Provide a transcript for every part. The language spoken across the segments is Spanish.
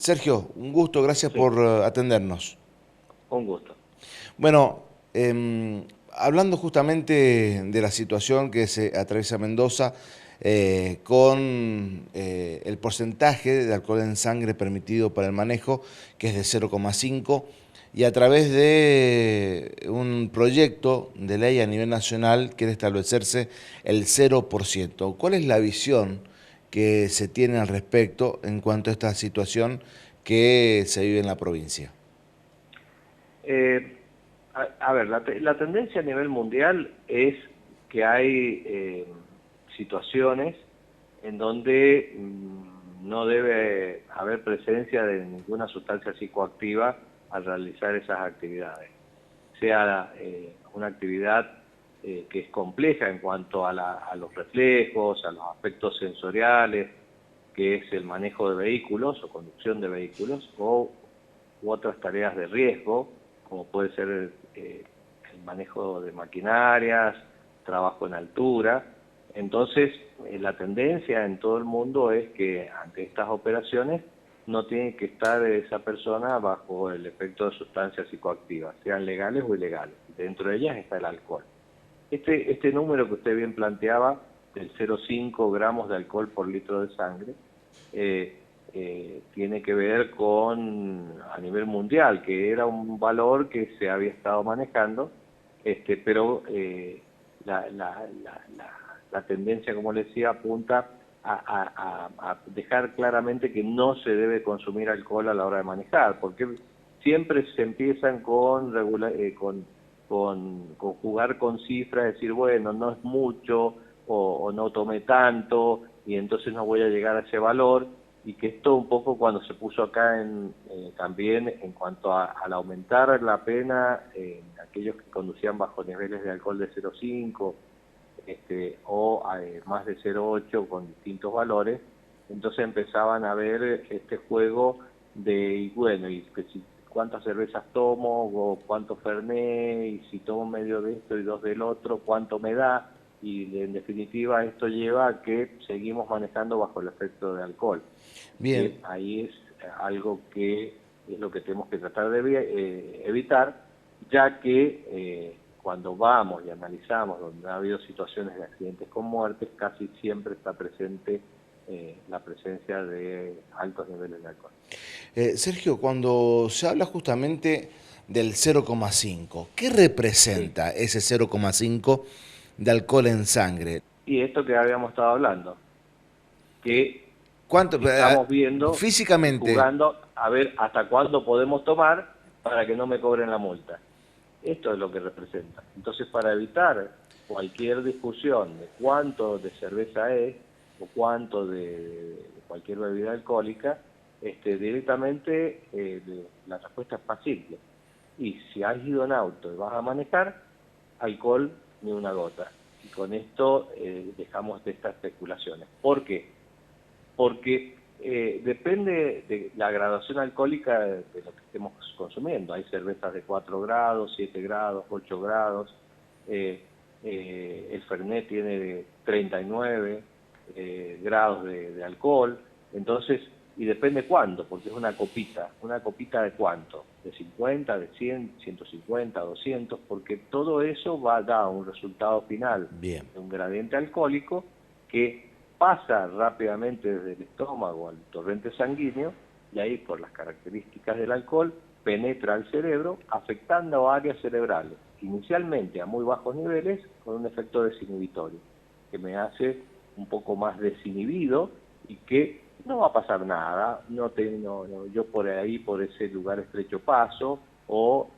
Sergio, un gusto, gracias Sí, por atendernos. un gusto. Bueno, hablando justamente de la situación que se atraviesa Mendoza con el porcentaje de alcohol en sangre permitido para el manejo, que es de 0,5, y a través de un proyecto de ley a nivel nacional quiere establecerse el 0%. ¿Cuál es la visión que se tiene al respecto en cuanto a esta situación que se vive en la provincia? Eh, a ver, la tendencia a nivel mundial es que hay situaciones en donde no debe haber presencia de ninguna sustancia psicoactiva al realizar esas actividades. Sea una actividad que es compleja en cuanto a los reflejos, a los aspectos sensoriales, que es el manejo de vehículos o conducción de vehículos, u otras tareas de riesgo, como puede ser el manejo de maquinarias, trabajo en altura. Entonces, la tendencia en todo el mundo es que ante estas operaciones no tiene que estar esa persona bajo el efecto de sustancias psicoactivas, sean legales o ilegales. Dentro de ellas está el alcohol. Este número que usted bien planteaba, del 0,5 gramos de alcohol por litro de sangre, tiene que ver con a nivel mundial, que era un valor que se había estado manejando, pero la tendencia, como le decía, apunta a dejar claramente que no se debe consumir alcohol a la hora de manejar, porque siempre se empiezan con jugar con cifras, decir, bueno, no es mucho, o no tomé tanto, y entonces no voy a llegar a ese valor, y que esto un poco cuando se puso acá también en cuanto al aumentar la pena en aquellos que conducían bajo niveles de alcohol de 0,5 o más de 0,8 con distintos valores, entonces empezaban a ver este juego de, y bueno, y que si, cuántas cervezas tomo, o cuánto ferné, y si tomo medio de esto y dos del otro, cuánto me da, y en definitiva esto lleva a que seguimos manejando bajo el efecto de alcohol, y Bien, que ahí es algo que es lo que tenemos que tratar de evitar, ya que cuando vamos y analizamos donde ha habido situaciones de accidentes con muertes, casi siempre está presente la presencia de altos niveles de alcohol. Sergio, cuando se habla justamente del 0,5, ¿qué Sí. representa ese 0,5 de alcohol en sangre? Y esto que habíamos estado hablando, que ¿Cuánto, estamos viendo y físicamente, jugando a ver hasta cuándo podemos tomar para que no me cobren la multa. Esto es lo que representa. Entonces, para evitar cualquier discusión de cuánto de cerveza es o cuánto de cualquier bebida alcohólica, directamente la respuesta es más simple. Y si has ido en auto y vas a manejar, alcohol ni una gota. Y con esto dejamos de estas especulaciones. ¿Por qué? Porque depende de la graduación alcohólica de lo que estemos consumiendo. Hay cervezas de 4 grados, 7 grados, 8 grados, eh, el Fernet tiene de 39 grados de alcohol, entonces, y depende cuándo, porque es una copita de cuánto, de 50, de 100, 150, 200, porque todo eso va a dar un resultado final bien, de un gradiente alcohólico que pasa rápidamente desde el estómago al torrente sanguíneo y ahí por las características del alcohol penetra al cerebro afectando áreas cerebrales, inicialmente a muy bajos niveles con un efecto desinhibitorio, que me hace un poco más desinhibido y que no va a pasar nada, yo por ahí, por ese lugar estrecho paso o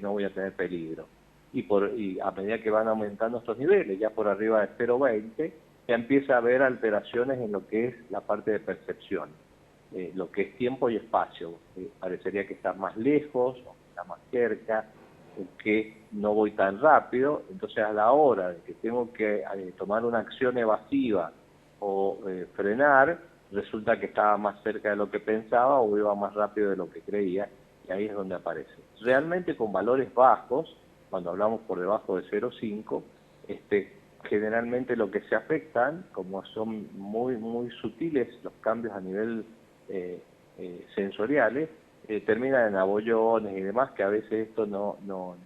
no voy a tener peligro. Y a medida que van aumentando estos niveles, ya por arriba de 0,20, ya empieza a haber alteraciones en lo que es la parte de percepción, lo que es tiempo y espacio. Parecería que está más lejos, o que está más cerca, o que no voy tan rápido. Entonces, a la hora de que tengo que tomar una acción evasiva o frenar, resulta que estaba más cerca de lo que pensaba o iba más rápido de lo que creía, y ahí es donde aparece. Realmente con valores bajos, cuando hablamos por debajo de 0,5, generalmente lo que se afectan, como son muy, muy sutiles los cambios a nivel sensoriales, terminan en abollones y demás, que a veces esto no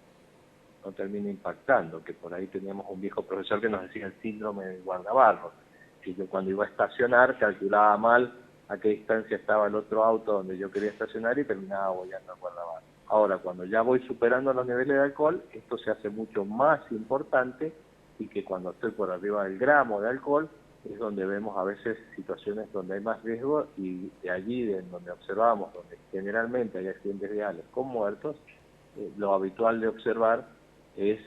termina impactando, que por ahí teníamos un viejo profesor que nos decía el síndrome del guardabarros, que yo cuando iba a estacionar calculaba mal a qué distancia estaba el otro auto donde yo quería estacionar y terminaba abollando el guardabarros. Ahora, cuando ya voy superando los niveles de alcohol, esto se hace mucho más importante, y que cuando estoy por arriba del gramo de alcohol es donde vemos a veces situaciones donde hay más riesgo, y de allí, de donde observamos, donde generalmente hay accidentes viales con muertos, lo habitual de observar es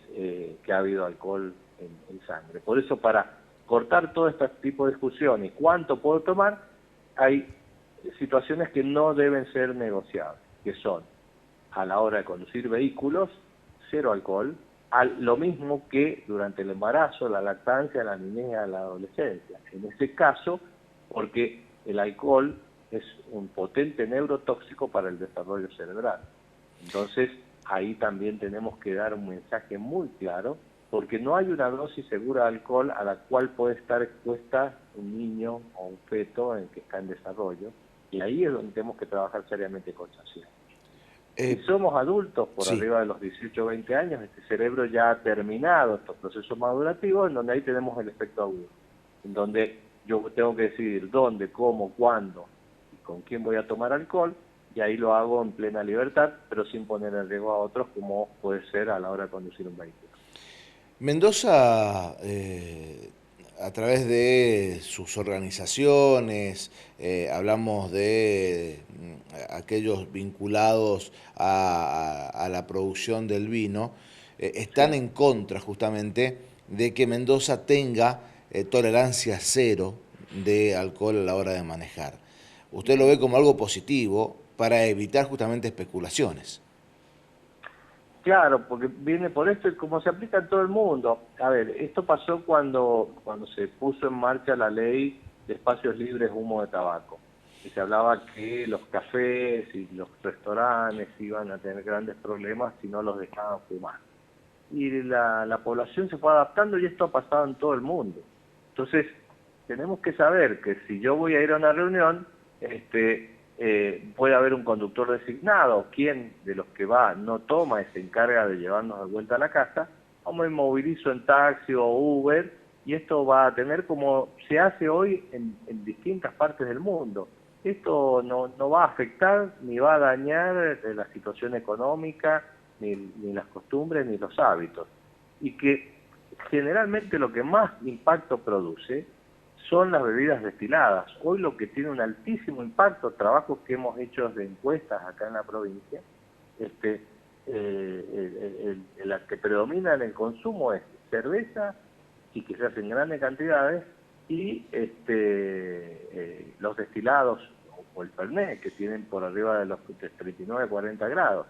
que ha habido alcohol en sangre. Por eso, para cortar todo este tipo de discusiones, ¿cuánto puedo tomar? Hay situaciones que no deben ser negociables, que son, a la hora de conducir vehículos, cero alcohol, lo mismo que durante el embarazo, la lactancia, la niñez, la adolescencia. En ese caso, porque el alcohol es un potente neurotóxico para el desarrollo cerebral. Entonces, ahí también tenemos que dar un mensaje muy claro, porque no hay una dosis segura de alcohol a la cual puede estar expuesta un niño o un feto en que está en desarrollo, y ahí es donde tenemos que trabajar seriamente con saciedad. Si somos adultos por Sí. arriba de los 18 o 20 años, este cerebro ya ha terminado estos procesos madurativos, en donde ahí tenemos el efecto agudo, en donde yo tengo que decidir dónde, cómo, cuándo y con quién voy a tomar alcohol, y ahí lo hago en plena libertad, pero sin poner en riesgo a otros, como puede ser a la hora de conducir un vehículo. Mendoza, a través de sus organizaciones, hablamos de aquellos vinculados a la producción del vino, están Sí. en contra justamente de que Mendoza tenga tolerancia cero de alcohol a la hora de manejar. Usted lo ve como algo positivo para evitar justamente especulaciones. Claro, porque viene por esto y como se aplica en todo el mundo. A ver, esto pasó cuando se puso en marcha la ley de espacios libres de humo de tabaco. Y se hablaba que los cafés y los restaurantes iban a tener grandes problemas si no los dejaban fumar. Y la población se fue adaptando, y esto ha pasado en todo el mundo. Entonces, tenemos que saber que si yo voy a ir a una reunión, puede haber un conductor designado, quien de los que va no toma y se encarga de llevarnos de vuelta a la casa, o me movilizo en taxi o Uber, y esto va a tener, como se hace hoy en distintas partes del mundo. Esto no va a afectar ni va a dañar la situación económica, ni las costumbres, ni los hábitos. Y que generalmente lo que más impacto produce son las bebidas destiladas. Hoy lo que tiene un altísimo impacto, trabajos que hemos hecho de encuestas acá en la provincia, la que predomina en el consumo es cerveza, y que se hace en grandes cantidades, y los destilados o el Fernet, que tienen por arriba de los 39, 40 grados,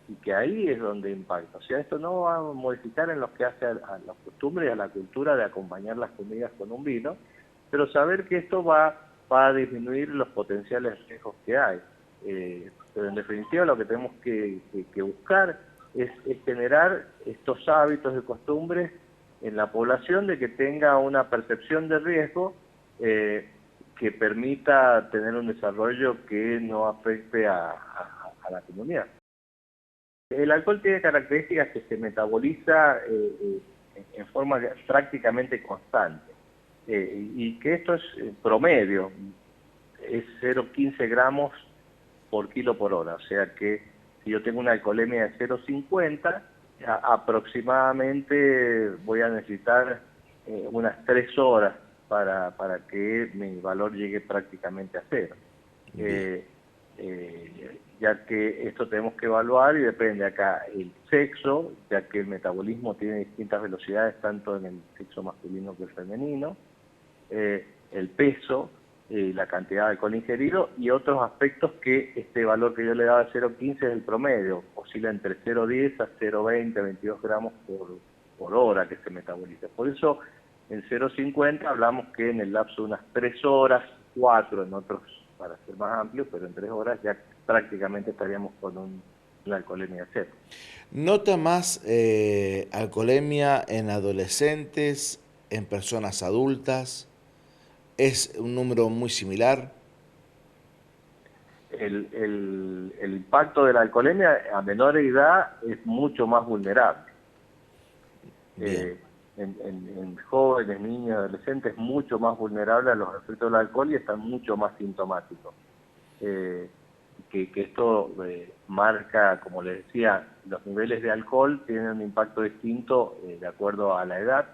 y que ahí es donde impacta. O sea, esto no va a modificar en lo que hace a las costumbres y a la cultura de acompañar las comidas con un vino, pero saber que esto va a disminuir los potenciales riesgos que hay. Pero en definitiva lo que tenemos que buscar es generar estos hábitos y costumbres en la población, de que tenga una percepción de riesgo que permita tener un desarrollo que no afecte a la comunidad. El alcohol tiene características que se metaboliza en forma prácticamente constante, y que esto es promedio, es 0,15 gramos por kilo por hora, o sea que si yo tengo una alcoholemia de 0,50, aproximadamente voy a necesitar unas 3 horas para que mi valor llegue prácticamente a cero. Ya que esto tenemos que evaluar, y depende acá el sexo, ya que el metabolismo tiene distintas velocidades tanto en el sexo masculino que el femenino, el peso, la cantidad de alcohol ingerido, y otros aspectos que este valor que yo le daba de 0,15 es el promedio, oscila entre 0,10 a 0,20, 22 gramos por hora que se metaboliza. Por eso en 0,50 hablamos que en el lapso de unas 3 horas, 4 en otros para ser más amplio, pero en 3 horas ya prácticamente estaríamos con una alcoholemia cero. ¿Nota más alcoholemia en adolescentes, en personas adultas? ¿Es un número muy similar? el impacto de la alcoholemia a menor edad es mucho más vulnerable. Bien. En jóvenes, niños, adolescentes es mucho más vulnerable a los efectos del alcohol y están mucho más sintomáticos. Que esto marca, como les decía, los niveles de alcohol tienen un impacto distinto de acuerdo a la edad,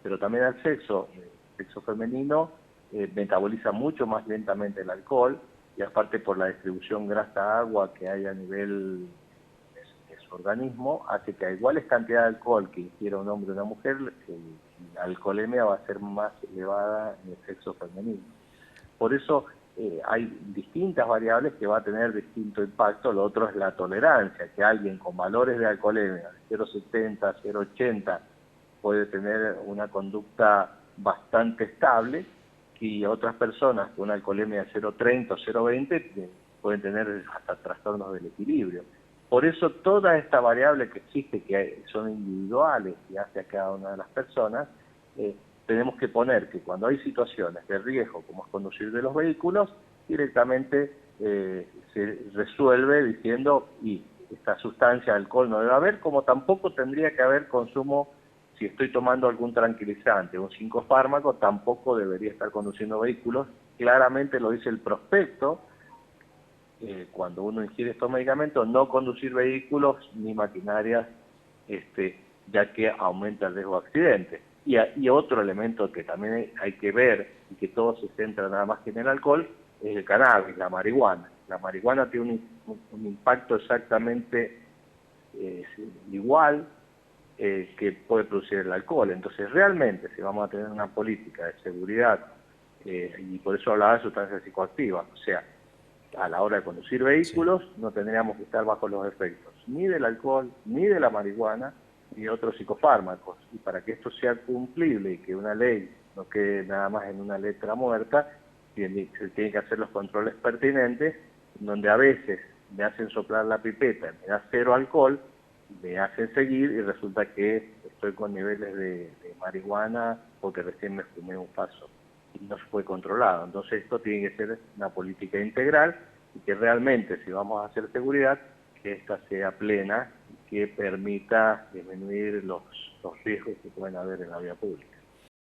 pero también al sexo. El sexo femenino metaboliza mucho más lentamente el alcohol y aparte por la distribución grasa-agua que hay a nivel de su organismo, hace que a iguales cantidades de alcohol que ingiera un hombre o una mujer, la alcoholemia va a ser más elevada en el sexo femenino. Por eso hay distintas variables que va a tener distinto impacto. Lo otro es la tolerancia, que alguien con valores de alcoholemia de 0,70, 0,80 puede tener una conducta bastante estable y otras personas con una alcoholemia de 0,30 o 0,20 pueden tener hasta trastornos del equilibrio. Por eso toda esta variable que existe, que son individuales y hace a cada una de las personas, tenemos que poner que cuando hay situaciones de riesgo, como es conducir de los vehículos, directamente se resuelve diciendo, y esta sustancia de alcohol no debe haber, como tampoco tendría que haber consumo, si estoy tomando algún tranquilizante, un psicofármaco, tampoco debería estar conduciendo vehículos. Claramente lo dice el prospecto, cuando uno ingiere estos medicamentos, no conducir vehículos ni maquinarias, ya que aumenta el riesgo de accidente. Y otro elemento que también hay que ver, y que todo se centra nada más que en el alcohol, es el cannabis, la marihuana. La marihuana tiene un impacto exactamente igual que puede producir el alcohol. Entonces, realmente, si vamos a tener una política de seguridad, y por eso hablaba de sustancias psicoactivas, o sea, a la hora de conducir Sí. vehículos no tendríamos que estar bajo los efectos ni del alcohol, ni de la marihuana, ni de otros psicofármacos. Y para que esto sea cumplible y que una ley no quede nada más en una letra muerta, se tienen que hacer los controles pertinentes, donde a veces me hacen soplar la pipeta, me da 0 alcohol, me hacen seguir y resulta que estoy con niveles de marihuana porque recién me fumé un paso y no se fue controlado. Entonces esto tiene que ser una política integral y que realmente, si vamos a hacer seguridad, que esta sea plena y que permita disminuir los riesgos que pueden haber en la vía pública.